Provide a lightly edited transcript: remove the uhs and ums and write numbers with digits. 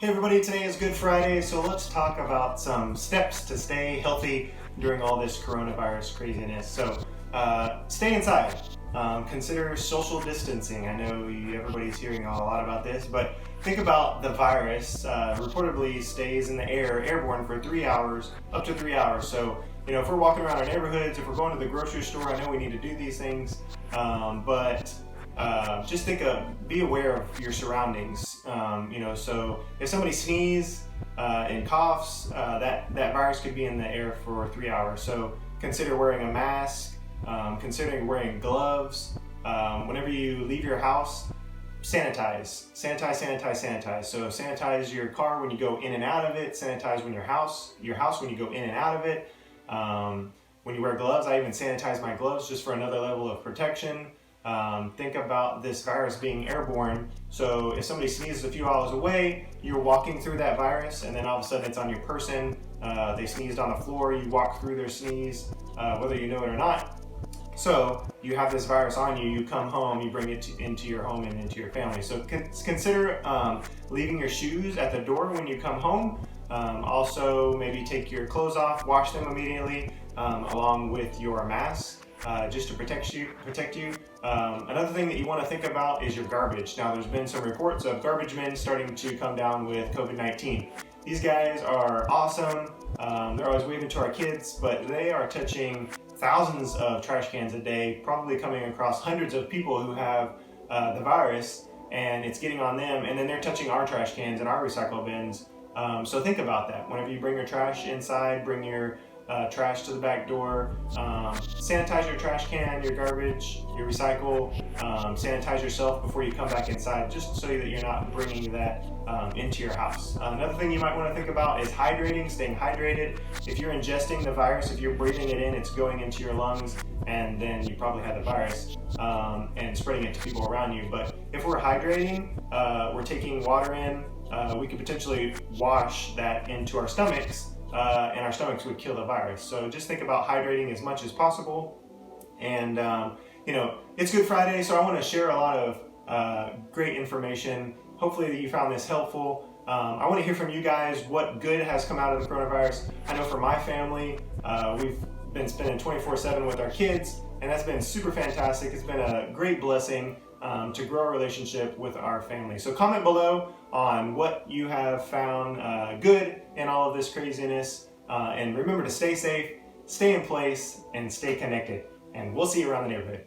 Hey everybody, today is Good Friday, so let's talk about some steps to stay healthy during all this coronavirus craziness. So stay inside. Consider social distancing. I know everybody's hearing a lot about this, but think about the virus reportedly stays in the air, airborne for 3 hours, up to 3 hours. So, if we're walking around our neighborhoods, if we're going to the grocery store, I know we need to do these things, but just be aware of your surroundings. So if somebody sneezes and coughs, that virus could be in the air for 3 hours. So consider wearing a mask, considering wearing gloves. Whenever you leave your house, sanitize. So sanitize your car when you go in and out of it. Sanitize your house when you go in and out of it. When you wear gloves, I even sanitize my gloves just for another level of protection. Think about this virus being airborne. So if somebody sneezes a few hours away, you're walking through that virus, and then all of a sudden it's on your person. They sneezed on the floor, you walk through their sneeze, whether you know it or not. So you have this virus on you, you come home, you bring it into your home and into your family. So consider leaving your shoes at the door when you come home. Also, maybe take your clothes off, wash them immediately, along with your mask. Just to protect you. Another thing that you want to think about is your garbage. Now, there's been some reports of garbage men starting to come down with COVID-19. These guys are awesome. They're always waving to our kids, but they are touching thousands of trash cans a day, probably coming across hundreds of people who have the virus, and it's getting on them, and then they're touching our trash cans and our recycle bins. So think about that. Whenever you bring your trash inside, bring your trash to the back door. Sanitize your trash can, your garbage, your recycle. Sanitize yourself before you come back inside, just so that you're not bringing that into your house. Another thing you might want to think about is hydrating, staying hydrated. If you're ingesting the virus, if you're breathing it in, it's going into your lungs, and then you probably have the virus and spreading it to people around you. But if we're hydrating, we're taking water in, we could potentially wash that into our stomachs, and our stomachs would kill the virus. So just think about hydrating as much as possible. And it's Good Friday, so I want to share a lot of great information. Hopefully that you found this helpful. I want to hear from you guys what good has come out of the coronavirus. I know for my family, we've been spending 24/7 with our kids, and that's been super fantastic. It's been a great blessing to grow a relationship with our family. So comment below on what you have found good in all of this craziness. And remember to stay safe, stay in place, and stay connected. And we'll see you around the neighborhood.